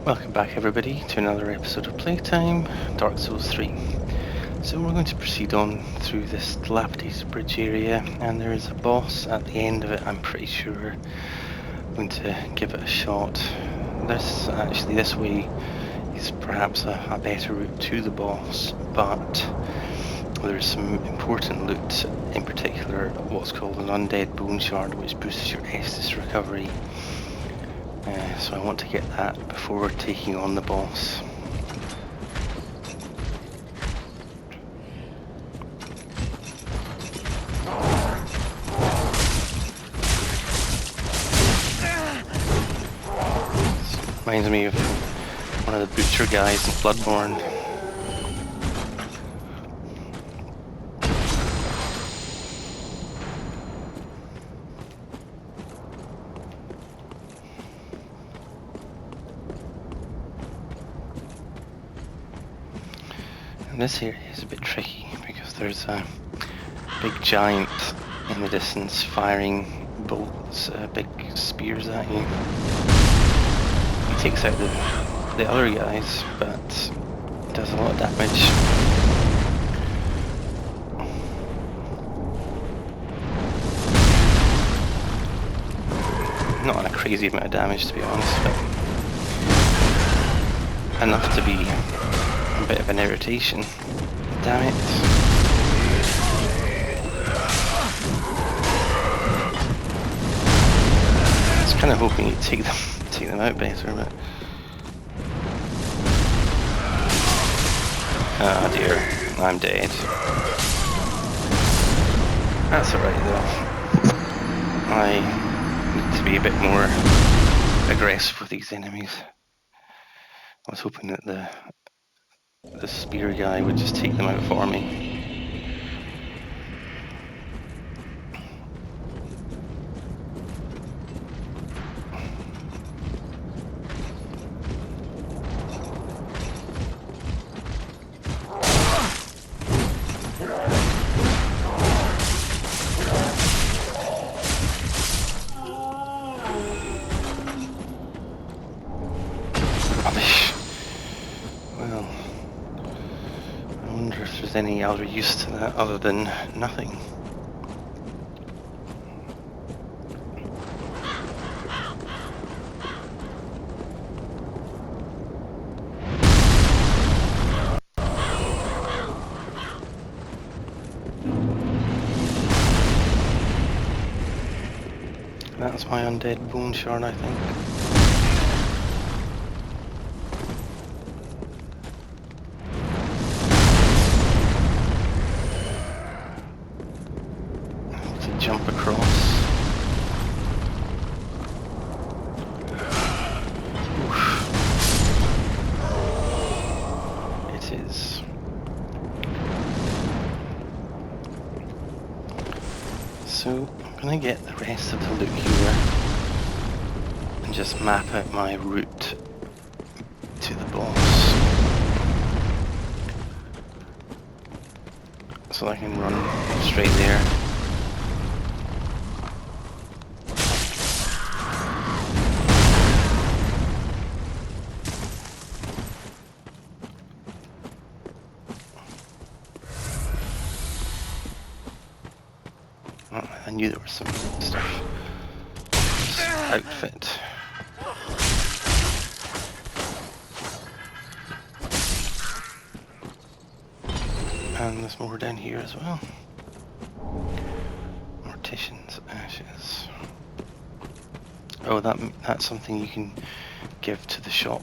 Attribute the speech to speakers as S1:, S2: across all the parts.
S1: Welcome back everybody to another episode of Playtime, Dark Souls 3. So we're going to proceed on through this dilapidated bridge area, and there is a boss at the end of it. I'm pretty sure I'm going to give it a shot. This way is perhaps a better route to the boss, but there's some important loot, in particular what's called an Undead bone shard, which boosts your Estus recovery. So I want to get that before taking on the boss. This reminds me of one of the butcher guys in Bloodborne. This area is a bit tricky because there's a big giant in the distance firing bolts, big spears at you. He takes out the other guys, but does a lot of damage. Not a crazy amount of damage, to be honest, but enough to be a bit of an irritation. Damn it. I was kind of hoping you'd take them out better, but... Ah dear, I'm dead. That's alright though. I need to be a bit more aggressive with these enemies. I was hoping that the spear guy would just take them out for me. Well, I wonder if there's any other use to that other than nothing. That's my undead bone shard, I think. Jump across. Oof. It is. So I'm gonna get the rest of the loot here and just map out my route to the boss, so I can run straight there. I knew there was some stuff. This outfit. And there's more down here as well. Mortician's ashes. Oh, that's something you can give to the shop,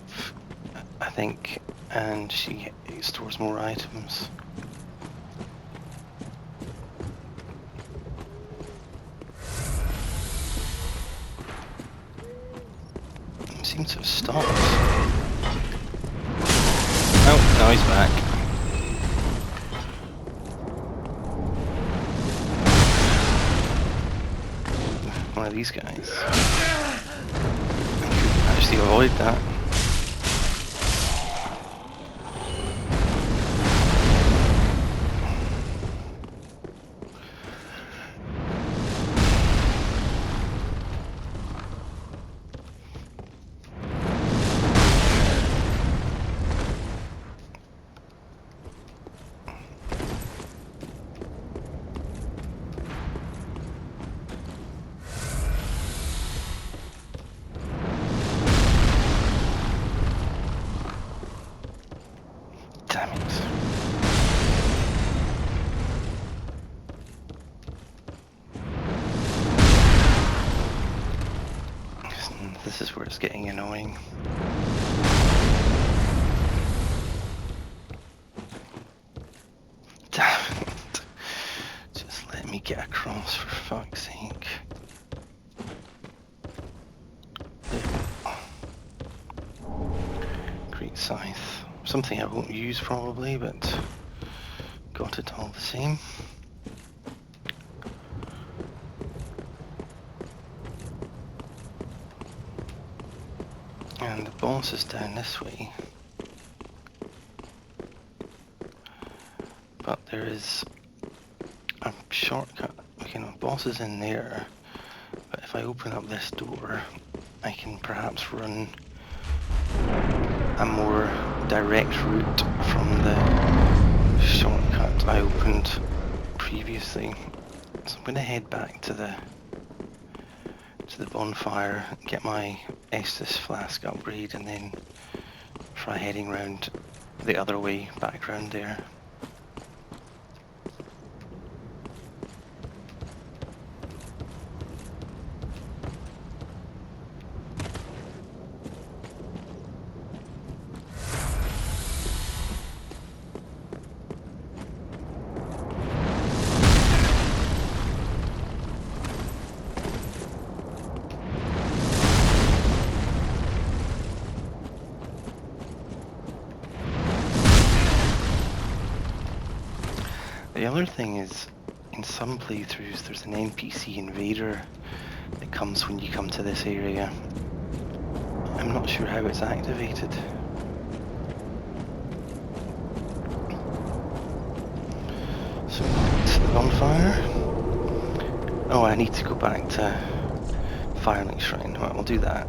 S1: I think, and she stores more items. Seems to have stopped. Oh, now he's back. One of these guys. I couldn't actually avoid that. starts getting annoying. Damn it. Just let me get across, for fuck's sake. Great scythe. Something I won't use probably, but got it all the same. And the boss is down this way. But there is a shortcut. Okay, no, boss is in there. But if I open up this door, I can perhaps run a more direct route from the shortcut I opened previously. So I'm going to head back to the bonfire, get my Estus flask upgrade, and then try heading round the other way back round there. The other thing is, in some playthroughs there's an NPC invader that comes when you come to this area. I'm not sure how it's activated. So, to the bonfire. Oh, I need to go back to Firelink Shrine. Well, I'll do that.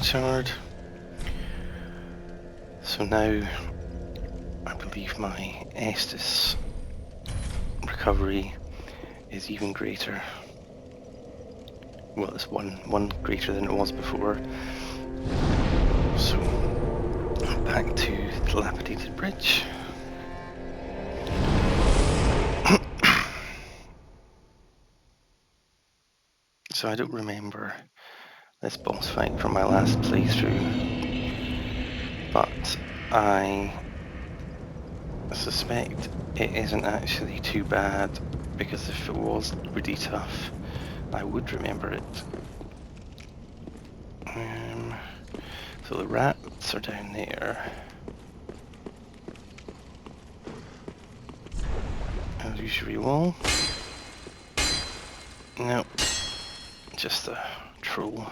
S1: Shard. So now I believe my Estus recovery is even greater. Well, it's one greater than it was before. So back to the Dilapidated Bridge. So I don't remember this boss fight from my last playthrough, but I suspect it isn't actually too bad, because if it was really tough, I would remember it. So the rats are down there. Illusory wall. Nope, just a troll.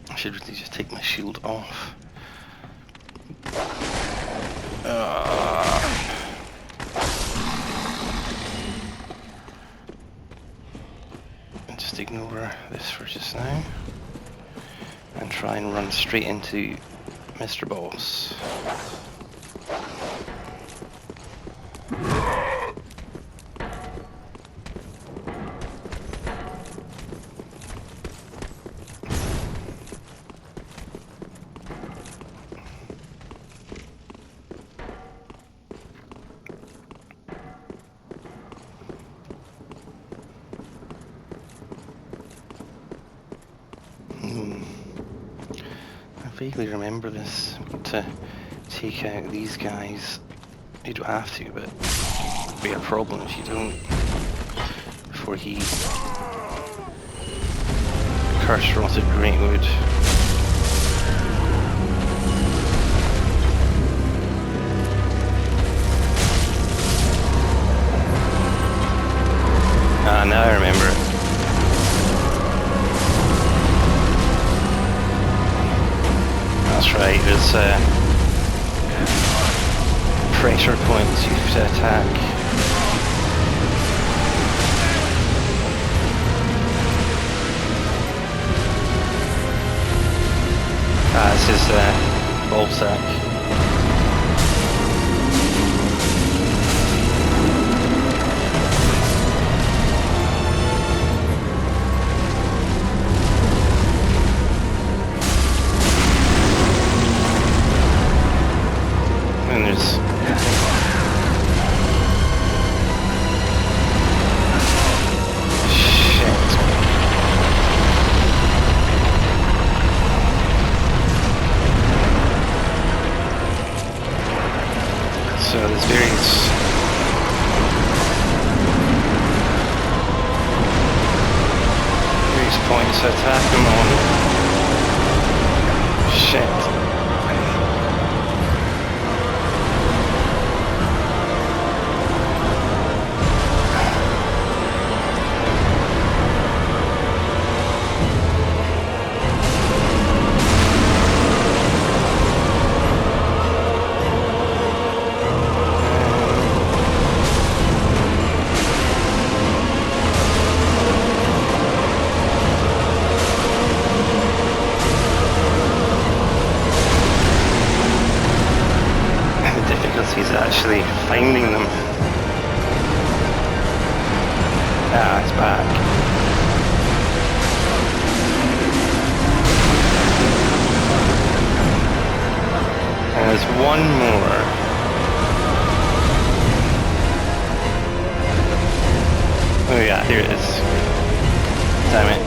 S1: I should really just take my shield off. And just ignore this for just now. And try and run straight into Mr. Boss. I vaguely remember this. To take out these guys, you don't have to, but it'll be a problem if you don't. Before he Curse-rotted Greatwood. Ah, now I remember it. That's right, there's pressure points you have to attack. sack. And there's so there's various points to attack him on. Shit. He's actually finding them. Ah, it's back. And there's one more. Oh yeah, here it is. Damn it.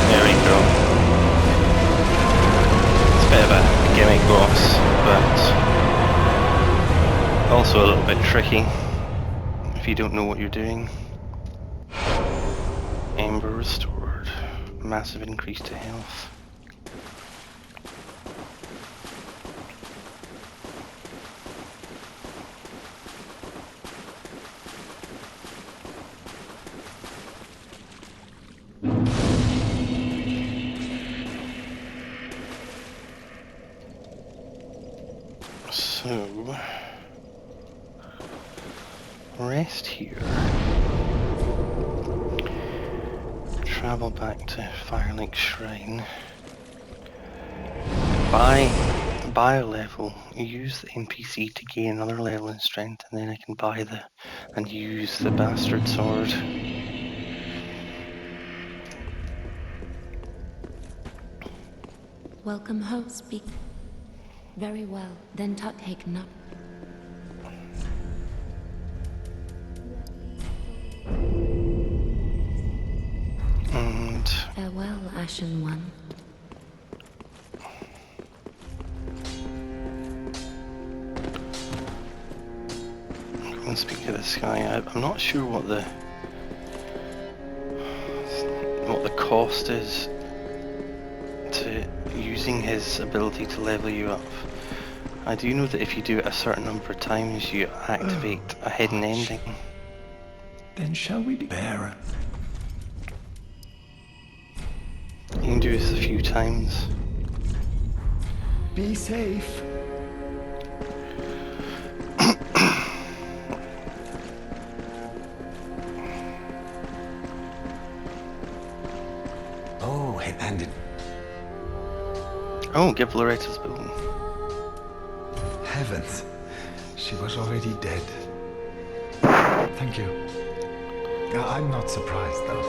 S1: There we go. It's a bit of a gimmick boss, but also a little bit tricky if you don't know what you're doing. Ember restored. Massive increase to health. So, rest here. Travel back to Firelink Shrine. Buy a level. Use the NPC to gain another level in strength, and then I can buy and use the bastard sword.
S2: Welcome home, speak. Very well, then take up.
S1: And
S2: farewell, Ashen One.
S1: I'm going to speak to this guy. I'm not sure what the cost is to using his ability to level you up. I do know that if you do it a certain number of times, you activate a hidden ending.
S3: Then shall we be bearer?
S1: You can do this a few times.
S3: Be safe. Oh, and it...
S1: Oh, give Loretta's boon.
S3: Heavens, she was already dead. Thank you. I'm not surprised, though.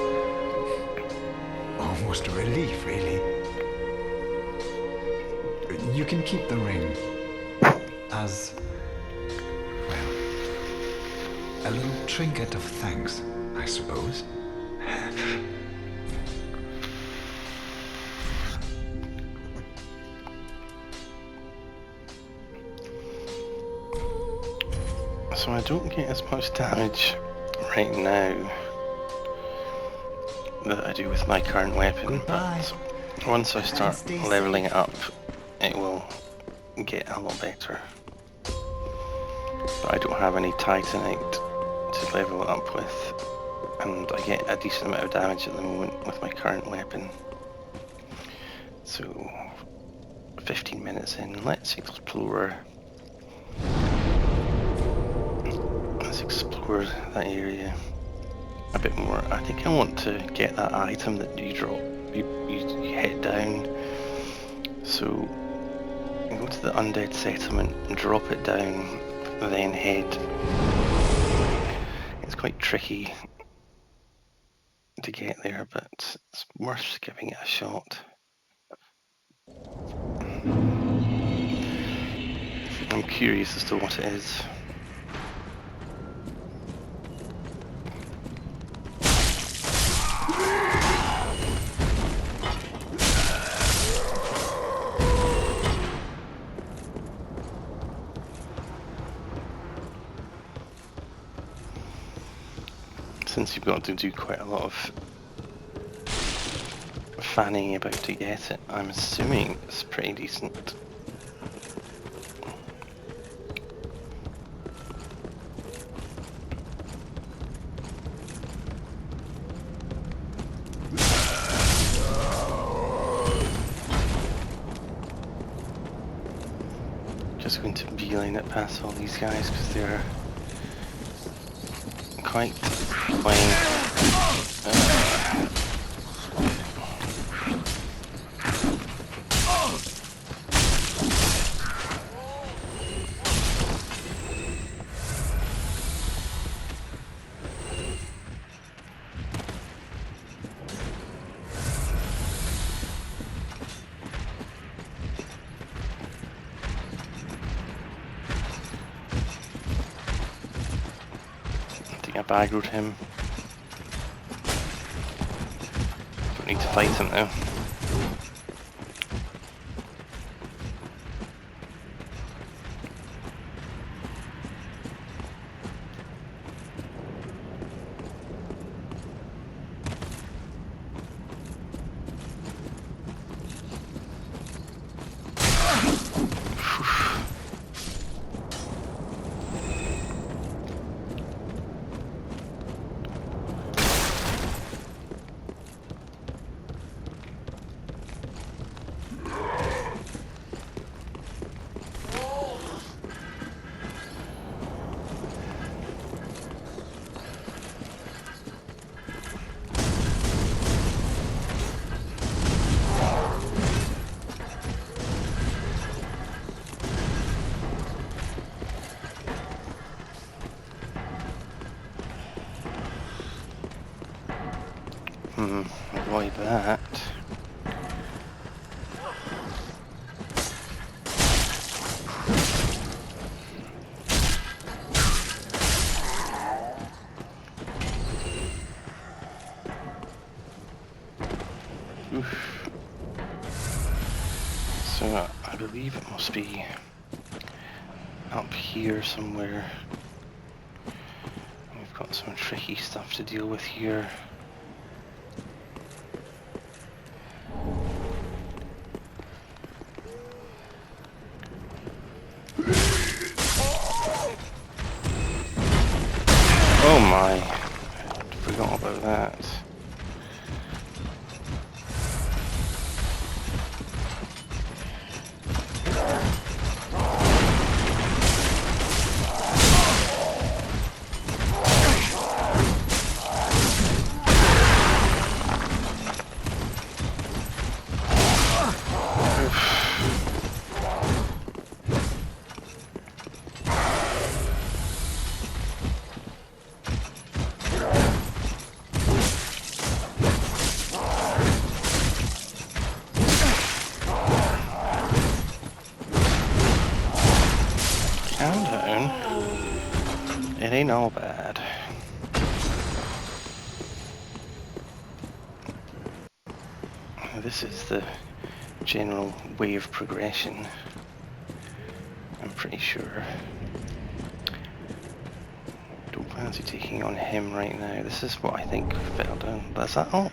S3: Almost a relief, really. You can keep the ring as, well, a little trinket of thanks, I suppose.
S1: So I don't get as much damage right now that I do with my current weapon, but once I start leveling it up, it will get a lot better. But I don't have any Titanite to level it up with, and I get a decent amount of damage at the moment with my current weapon. So 15 minutes in, let's explore that area. a bit more. I think I want to get that item that you drop. You head down. So go to the Undead settlement, drop it down, then head. It's quite tricky to get there, but it's worth giving it a shot. I'm curious as to what it is. Since you've got to do quite a lot of fanning about to get it, I'm assuming it's pretty decent. Just going to beeline it past all these guys because they're quite plain. I baggered him. Don't need to fight him now. Avoid that. Oof. So I believe it must be up here somewhere. We've got some tricky stuff to deal with here. Oh my, I forgot about that. Calm down. It ain't all bad. This is the general way of progression, I'm pretty sure. Don't fancy taking on him right now. This is what I think fell down. That's that all.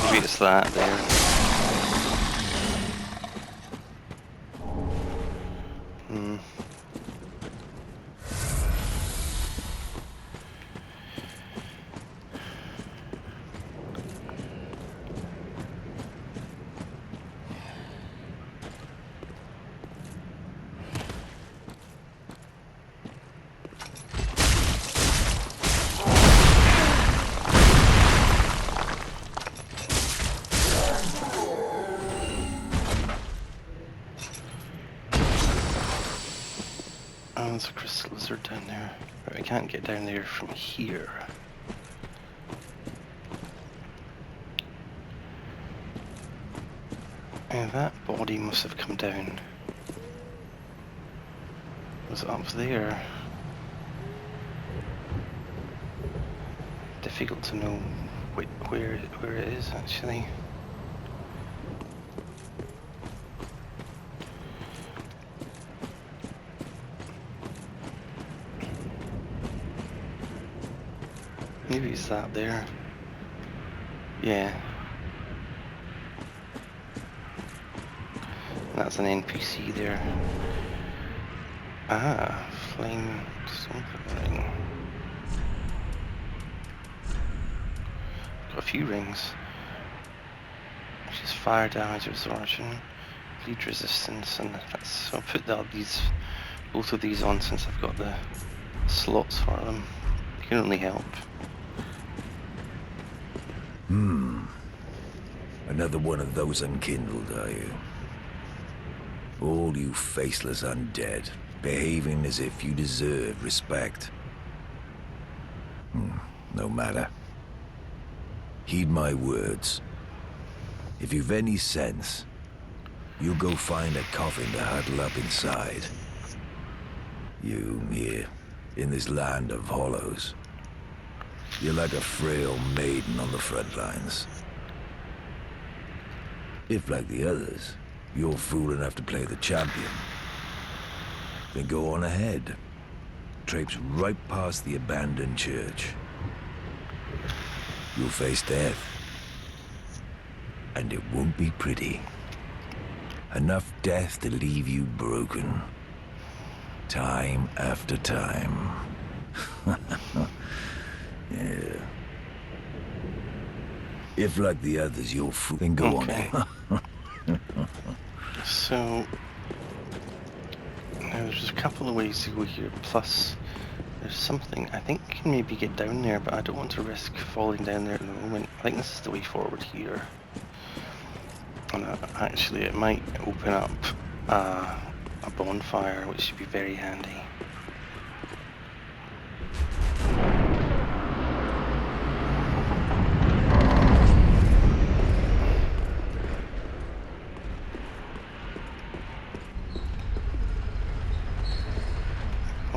S1: Maybe it's that there. this lizard down there. But I can't get down there from here. And that body must have come down. Was it up there? Difficult to know where it is actually. Maybe it's that there. Yeah. That's an NPC there. Ah, flame something. Got a few rings. Which is fire damage absorption, bleed resistance, and that's, I'll put both of these on since I've got the slots for them. It can only help.
S4: Another one of those unkindled, are you? All you faceless undead, behaving as if you deserve respect. No matter. Heed my words. If you've any sense, you go find a coffin to huddle up inside. You, here, in this land of hollows. You're like a frail maiden on the front lines. If, like the others, you're fool enough to play the champion, then go on ahead. Traipse right past the abandoned church. You'll face death. And it won't be pretty. Enough death to leave you broken. Time after time. Yeah. If, like the others, you're fool, then go on ahead.
S1: So, now there's a couple of ways to go here, plus there's something, I think you can maybe get down there, but I don't want to risk falling down there at the moment. I think this is the way forward here. And actually it might open up a bonfire, which should be very handy.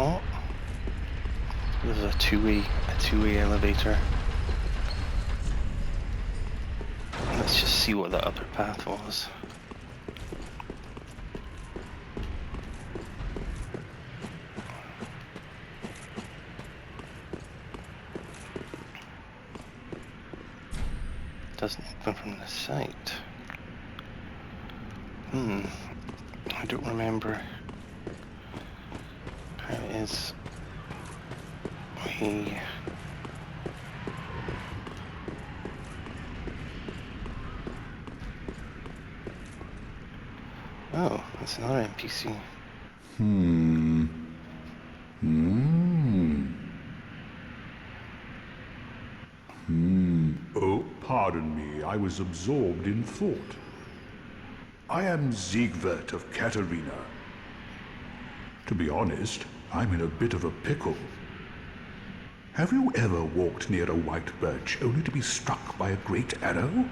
S1: Oh, this is a two-way elevator. Let's just see what the other path was. Doesn't open from the side. I don't remember how it is. Oh, that's another NPC.
S5: Oh, pardon me, I was absorbed in thought. I am Siegwart of Katarina. To be honest, I'm in a bit of a pickle. Have you ever walked near a white birch only to be struck by a great arrow?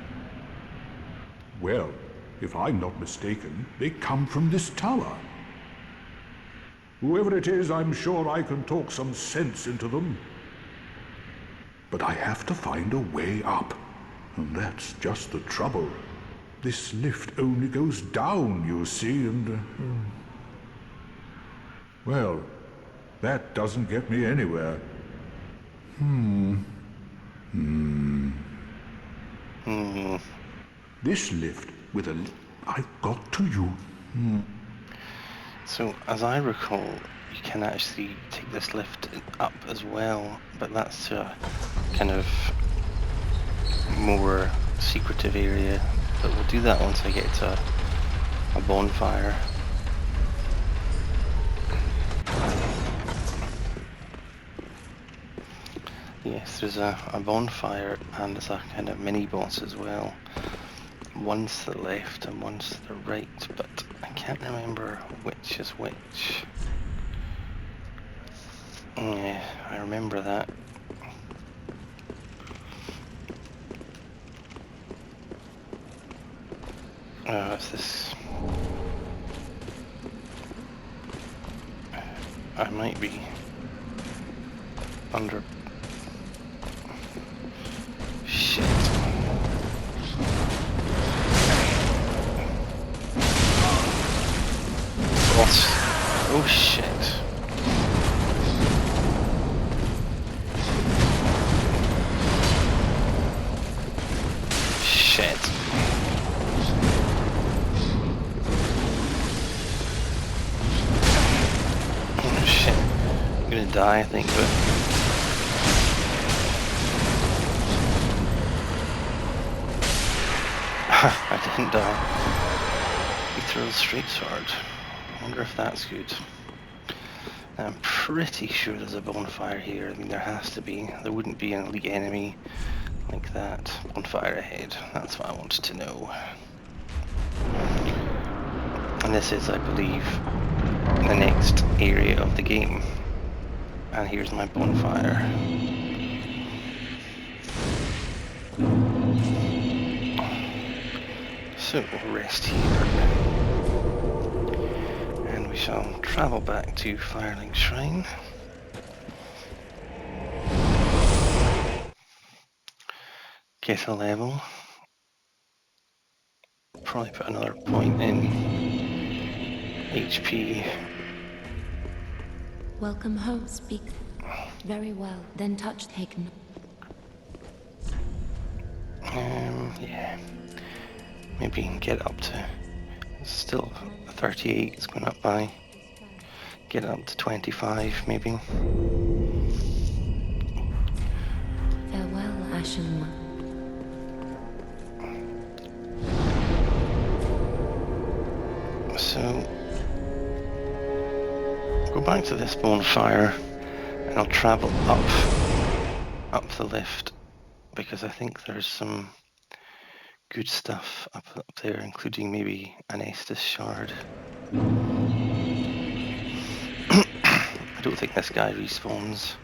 S5: Well, if I'm not mistaken, they come from this tower. Whoever it is, I'm sure I can talk some sense into them. But I have to find a way up, and that's just the trouble. This lift only goes down, you see, and... Well, that doesn't get me anywhere. This lift with a... I've got to you.
S1: So, as I recall, you can actually take this lift up as well, but that's a kind of more secretive area. But we'll do that once I get to a bonfire. Yes, there's a bonfire and there's a kind of mini boss as well. One's to the left and one's to the right, but I can't remember which is which. Yeah, I remember that. Oh, it's this. I might be under. Shit. What? Oh shit. Shit. Oh shit. I'm gonna die, I think, but... I didn't die. He throws straight sword. I wonder if that's good. I'm pretty sure there's a bonfire here. I mean, there has to be. There wouldn't be an elite enemy like that. Bonfire ahead. That's what I wanted to know. And this is, I believe, the next area of the game. And here's my bonfire. So we'll rest here. And we shall travel back to Firelink Shrine. Get a level. Probably put another point in HP.
S2: Welcome home, speak. Very well, then touch taken.
S1: Yeah. Maybe get up to, it's still 38, it's going up by. Get it up to 25 maybe.
S2: Farewell, Ashen One.
S1: So, go back to this bonfire and I'll travel up the lift because I think there's some good stuff up there, including maybe an Estus shard. I don't think this guy respawns.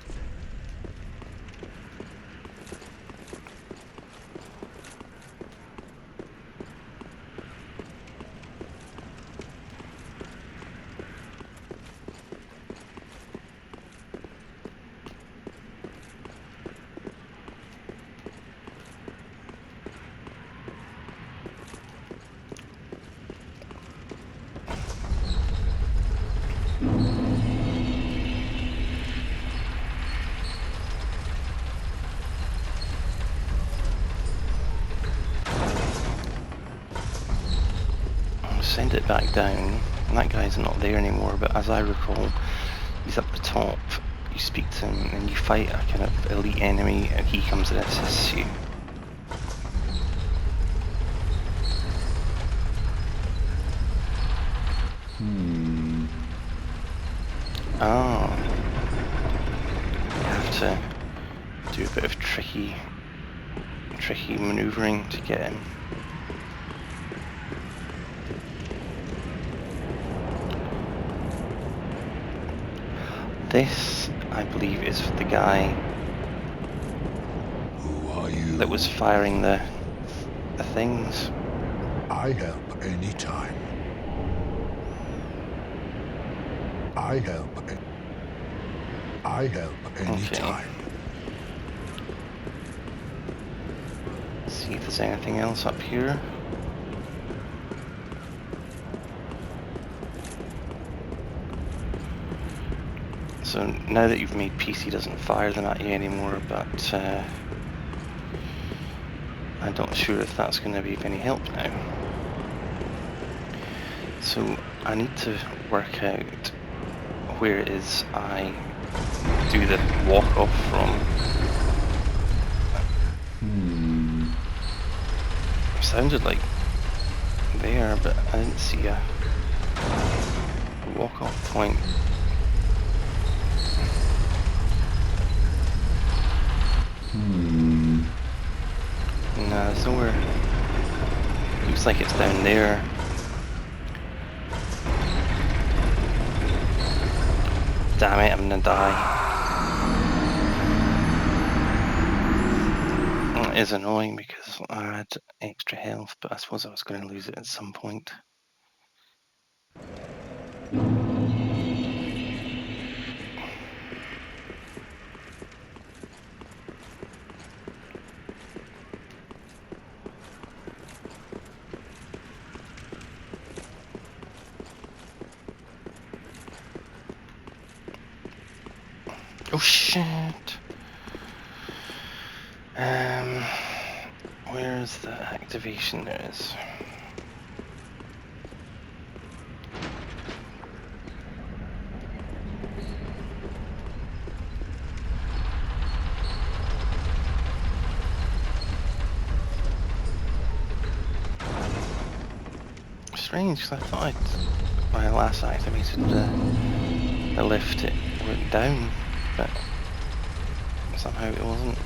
S1: Send it back down, and that guy's not there anymore, but as I recall, he's up the top. You speak to him and you fight a kind of elite enemy and he comes and assists you. Oh. You have to do a bit of tricky manoeuvring to get him. This, I believe, is the guy
S5: Who are you?
S1: that was firing the things.
S5: I help anytime. I help anytime.
S1: See if there's anything else up here. So now that you've made peace, he doesn't fire them at you anymore, but I'm not sure if that's going to be of any help now. So I need to work out where it is I do the walk off from. It sounded like there, but I didn't see a walk off point. No, there's nowhere. Looks like it's down there. Damn it, I'm gonna die. That is annoying because I had extra health, but I suppose I was going to lose it at some point. Oh shit! Where's the activation? There it is. Strange, because I thought when I last activated the lift, it went down, but somehow it wasn't.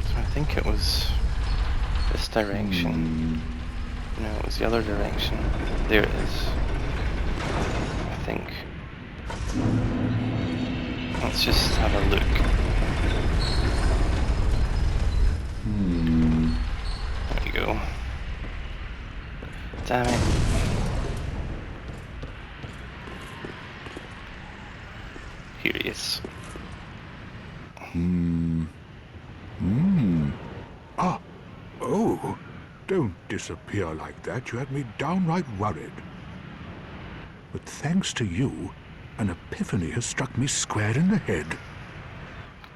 S1: So I think it was this direction. No, it was the other direction. There it is. I think. Let's just have a look. There we go. Damn it. Here he is.
S5: Ah, oh, don't disappear like that. You had me downright worried. But thanks to you, an epiphany has struck me square in the head.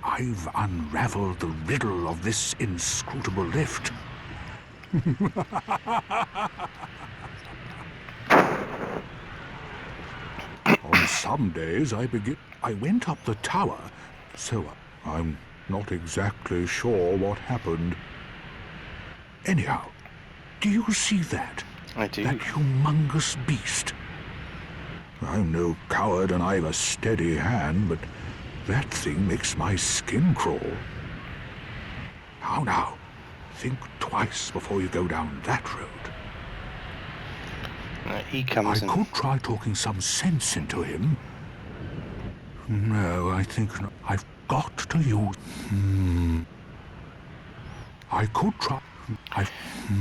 S5: I've unraveled the riddle of this inscrutable lift. On some days I went up the tower, so I'm not exactly sure what happened. Anyhow, do you see that?
S1: I do.
S5: That humongous beast. I'm no coward and I've a steady hand, but that thing makes my skin crawl. How now? Think twice before you go down that road.
S1: He comes in.
S5: I could try talking some sense into him. No, I think not. I've got to use... I could try...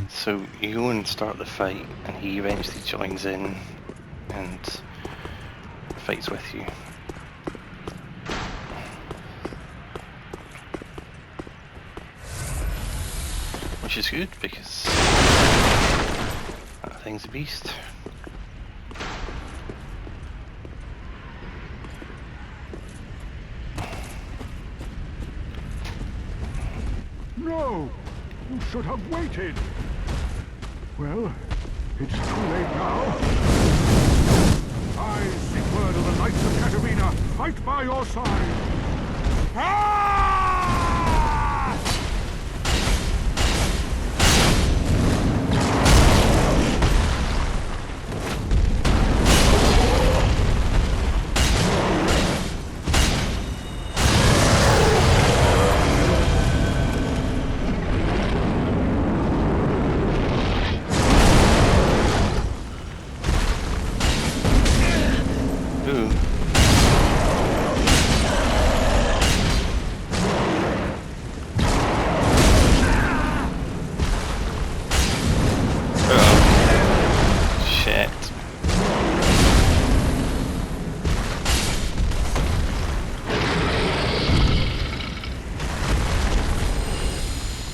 S1: So you go and start the fight, and he eventually joins in and fights with you. Which is good, because that thing's a beast.
S5: No! You should have waited! Well, it's too late now. I, Siegward of the Knights of Katarina, fight by your side! Ah!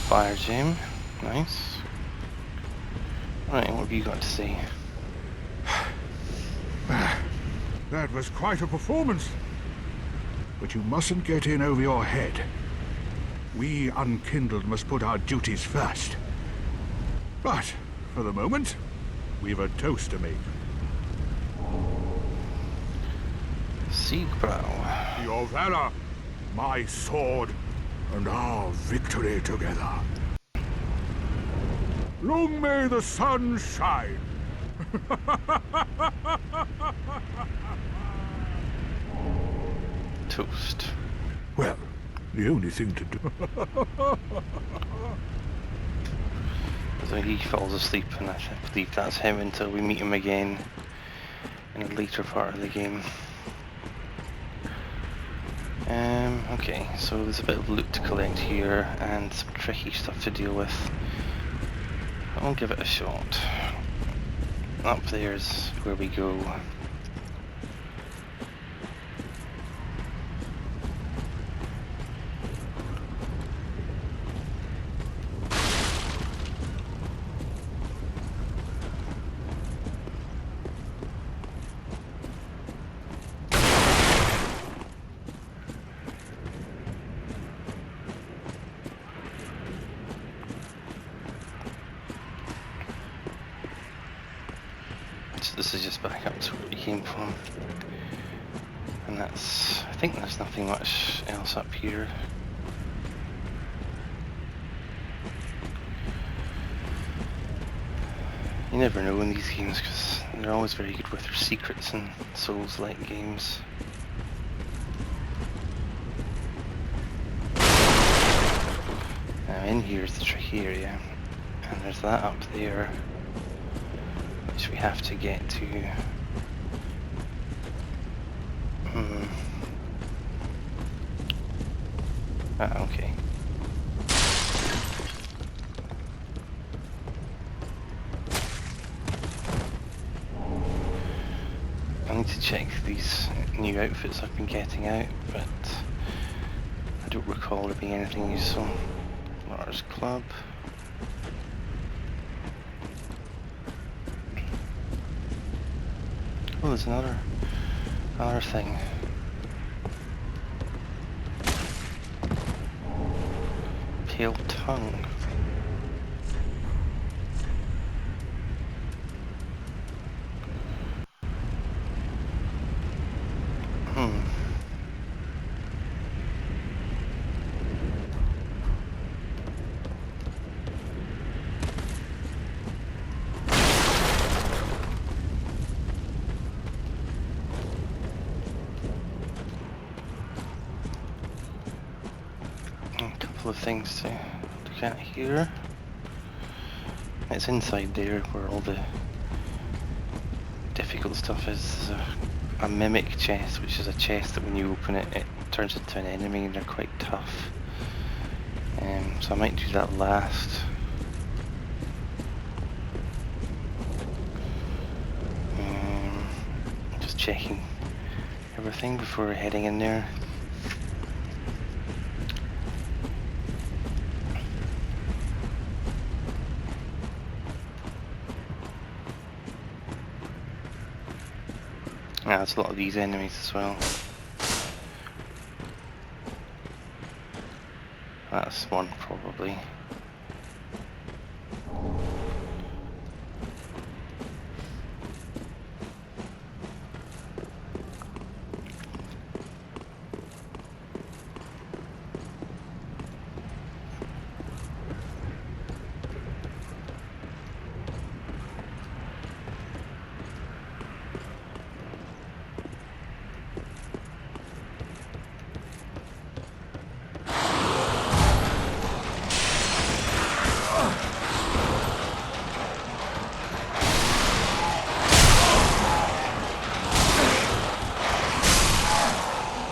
S5: Fire gem, nice. Right, what have you got to say? That was quite a performance. But you mustn't get in over your head. We Unkindled must put our duties first. But, for the moment, we've a toast to make.
S1: Siegbrow.
S5: Your valor, my sword, and our victory together. Long may the sun shine.
S1: Toast.
S5: Well, The only thing to do...
S1: So he falls asleep, and I believe that's him until we meet him again in a later part of the game. Okay, so there's a bit of loot to collect here and some tricky stuff to deal with. I'll give it a shot. Up there's where we go. This is just back up to where we came from, and that's, I think there's nothing much else up here. You never know in these games because they're always very good with their secrets in Souls-like games. Now in here is the tricky area, and there's that up there which we have to get to. Okay. I need to check these new outfits I've been getting out, but I don't recall there being anything useful. Mars Club. Oh, there's another thing. Pale tongue. Of things to look at here. It's inside there where all the difficult stuff is. There's a mimic chest, which is a chest that when you open it, it turns into an enemy, and they're quite tough. So I might do that last. Just checking everything before heading in there. Yeah, there's a lot of these enemies as well. That's one probably.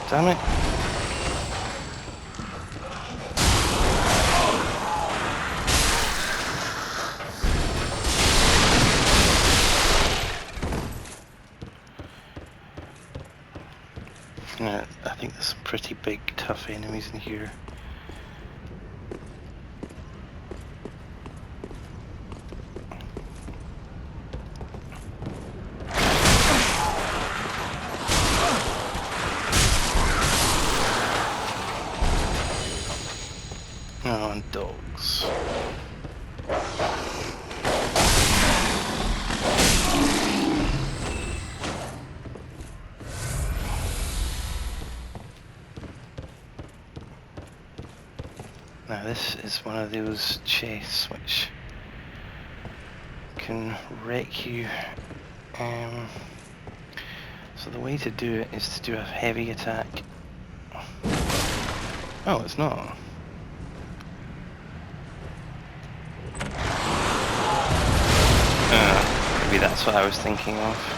S1: Damn it. Yeah, I think there's some pretty big, tough enemies in here. Oh, and dogs. Now this is one of those chests which can wreck you. So the way to do it is to do a heavy attack Oh, it's not. Maybe that's what I was thinking of.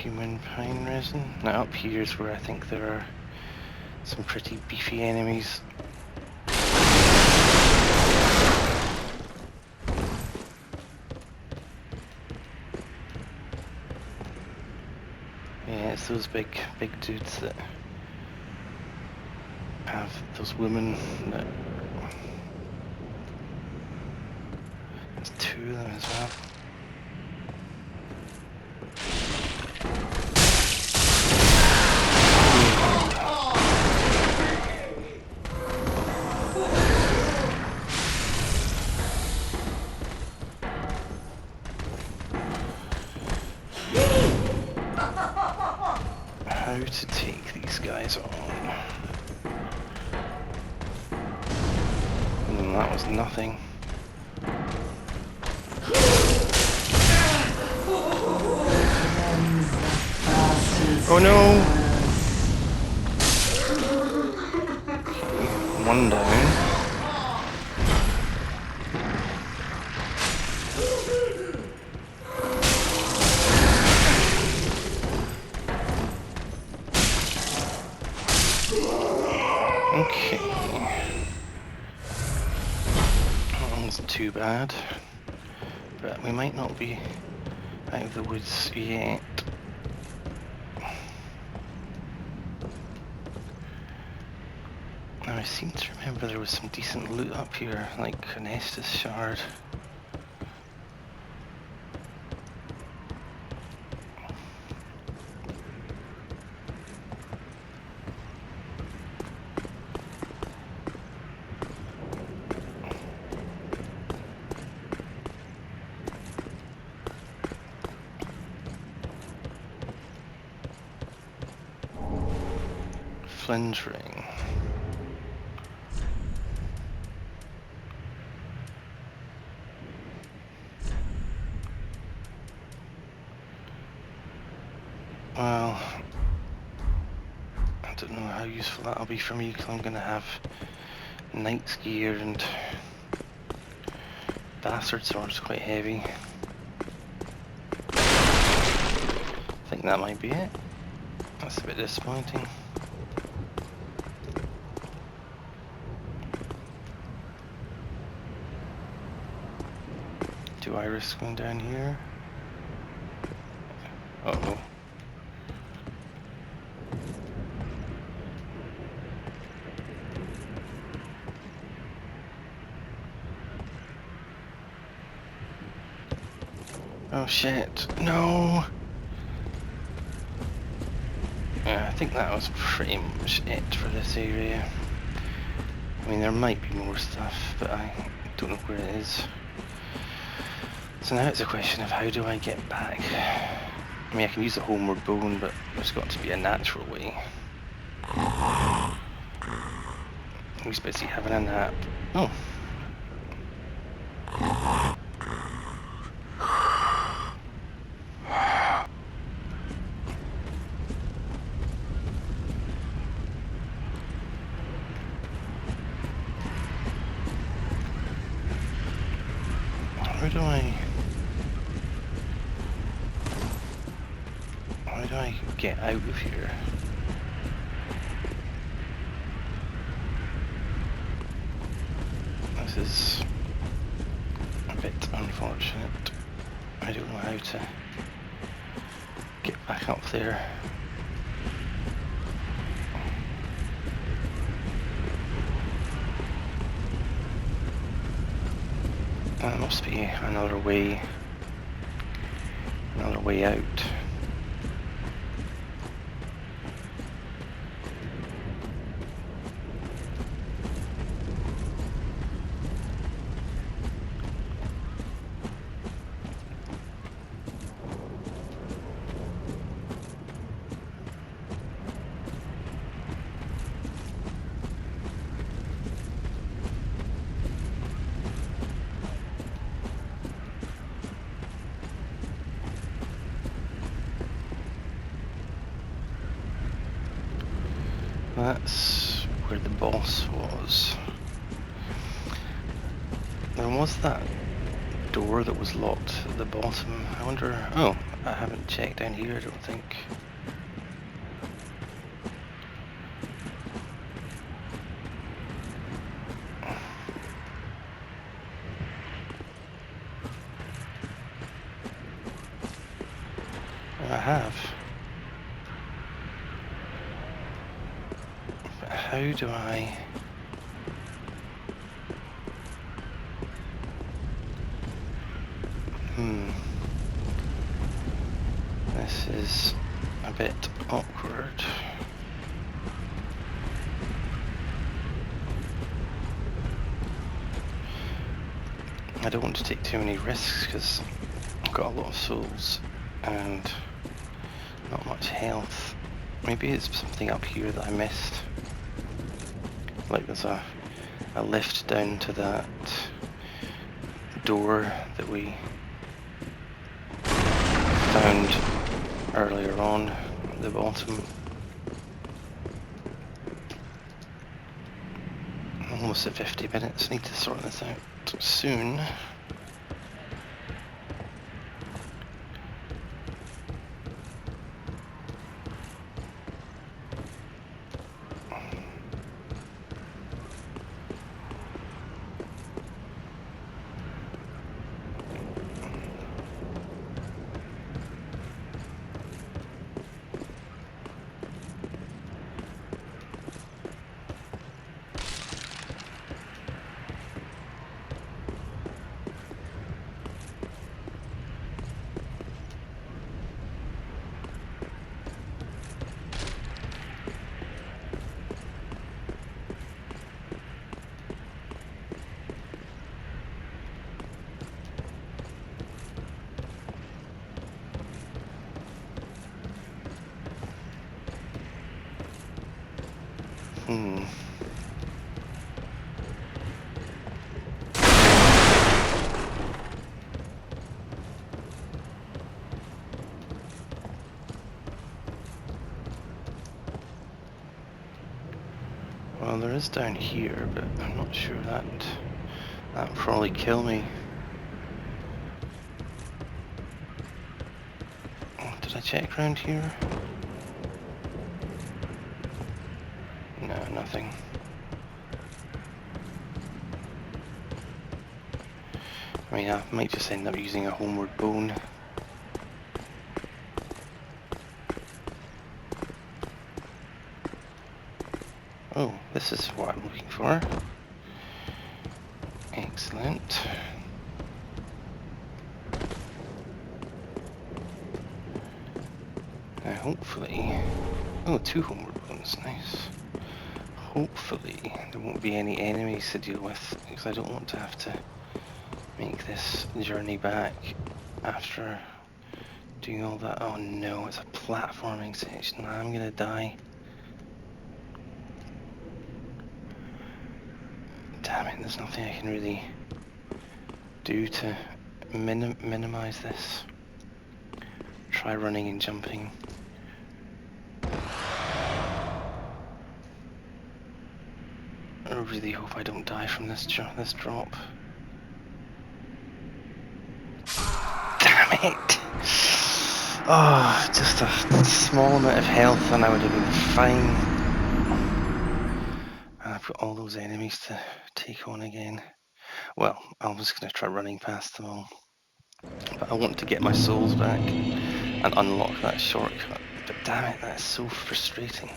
S1: Human pine resin. Now up here is where I think there are some pretty beefy enemies. Yeah, it's those big dudes that have those women that... There's two of them as well. How to take these guys on? That was nothing. Oh no! One down. Okay. That wasn't too bad. But we might not be out of the woods yet. Now I seem to remember there was some decent loot up here, like an Estus shard. Flinge ring. Well, I don't know how useful that'll be for me because I'm going to have knight's gear and bastard sword's quite heavy. I think that might be it. That's a bit disappointing. Do I risk going down here? Uh-oh. Oh shit, no! Yeah, I think that was pretty much it for this area. I mean, there might be more stuff, but I don't know where it is. So now it's a question of how do I get back? I mean, I can use the homeward bone, but there's got to be a natural way. He's busy having a nap. Oh. How do I get out of here? This is a bit unfortunate. I don't know how to get back up there. That must be another way out. that's where the boss was. There was that door that was locked at the bottom. I wonder... Oh, I haven't checked down here, I don't think. I have. But how do I... This is a bit awkward. I don't want to take too many risks because I've got a lot of souls and not much health. Maybe it's something up here that I missed. Like there's a lift down to that door that we found earlier on at the bottom. Almost at 50 minutes, need to sort this out soon. Well, there is down here, but I'm not sure that would probably kill me. Oh, did I check around here? No, nothing. I mean, I might just end up using a homeward bone. Oh, this is what I'm looking for. Excellent. Now hopefully... Oh, 2 homeward bones, nice. Hopefully there won't be any enemies to deal with, because I don't want to have to make this journey back after doing all that. Oh no, it's a platforming section. I'm gonna die. Damn it, there's nothing I can really do to minimize this. Try running and jumping. I really hope I don't die from this drop. Damn it! Oh, just a small amount of health and I would have been fine. And I've got all those enemies to take on again. Well, I'm just going to try running past them all. But I want to get my souls back and unlock that shortcut. But damn it, that's so frustrating.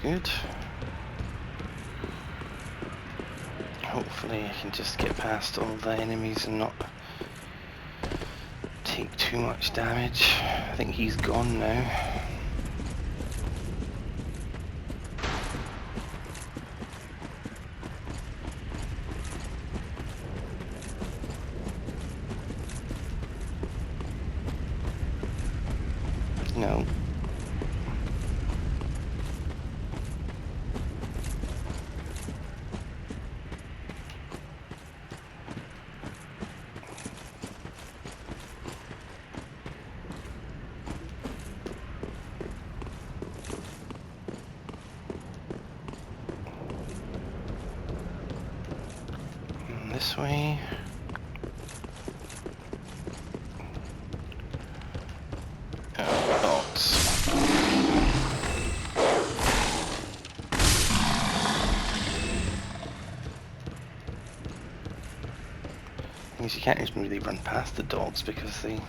S1: good. Hopefully I can just get past all the enemies and not take too much damage. I think he's gone now. No. This way. Bots. Means you can't even really run past the dogs because they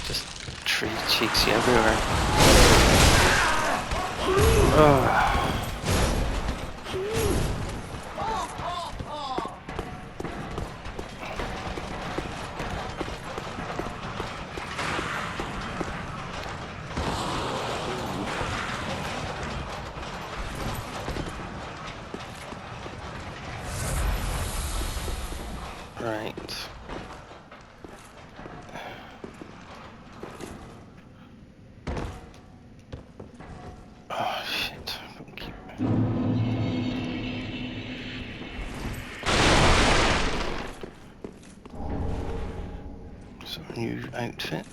S1: just chase you everywhere. Oh. Right. Oh shit. So new outfit.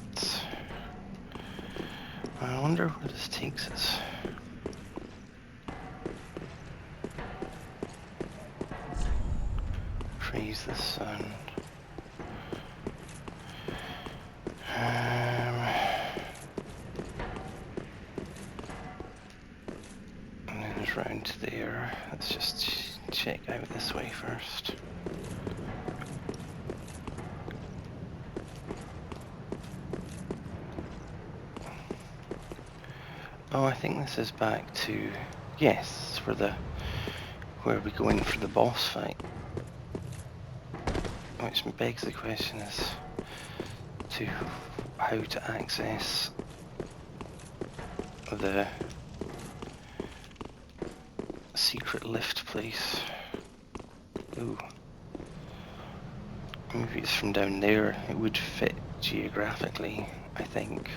S1: I wonder where this takes us. Praise the sun. And then it's round to there. Let's just check out this way first. Oh, I think this is back to, yes, for the where we go in for the boss fight. Which begs the question as to how to access the secret lift place. Ooh. Maybe it's from down there. It would fit geographically, I think.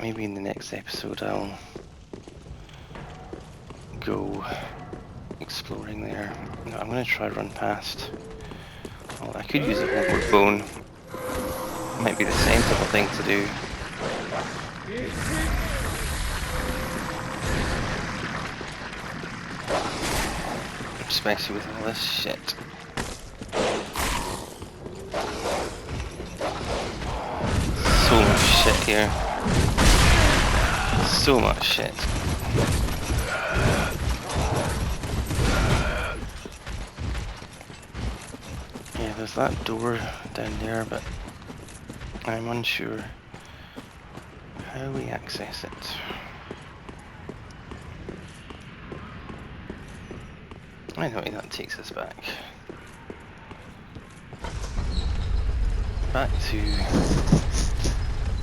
S1: Maybe in the next episode I'll go exploring there. No, I'm going to try run past. Well, I could use a homeward bone. Might be the sensible thing to do. Especially with all this shit. So much shit here. So much shit. Yeah, there's that door down there, but I'm unsure how we access it. I know that takes us back. Back to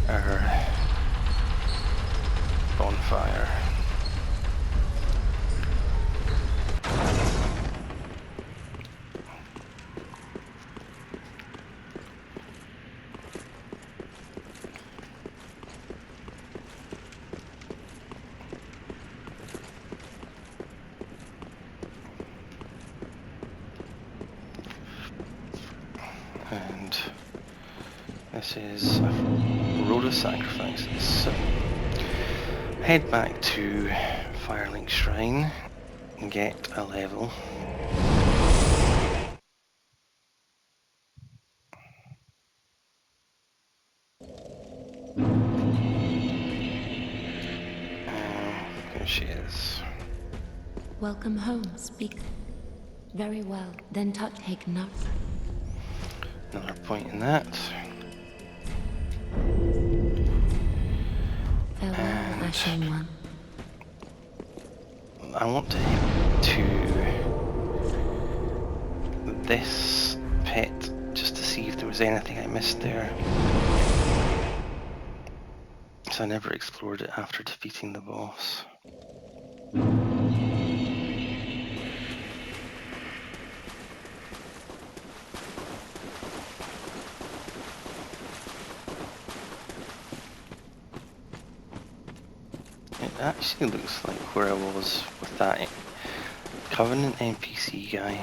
S1: our bonfire. And this is a road of sacrifices. So head back to Firelink Shrine and get a level. Here she is.
S2: Welcome home, speak. Very well, then take not.
S1: Another point in that.
S2: Farewell, Ashen One.
S1: I want to head to this pit just to see if there was anything I missed there. So I never explored it after defeating the boss. It actually looks like where I was with that Covenant NPC guy.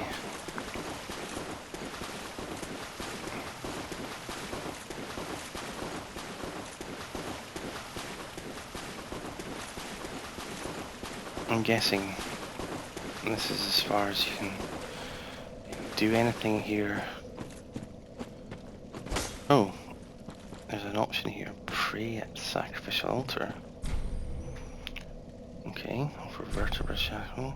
S1: I'm guessing this is as far as you can do anything here. Oh, there's an option here. Pray at the sacrificial altar. Okay, for vertebra shackle.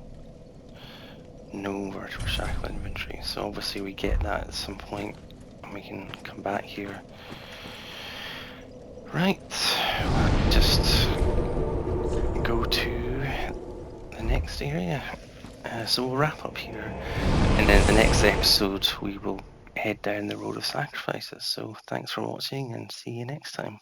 S1: No vertebra shackle inventory. So obviously we get that at some point and we can come back here. Right, just go to the next area. So we'll wrap up here, and then the next episode we will head down the road of sacrifices. So thanks for watching and see you next time.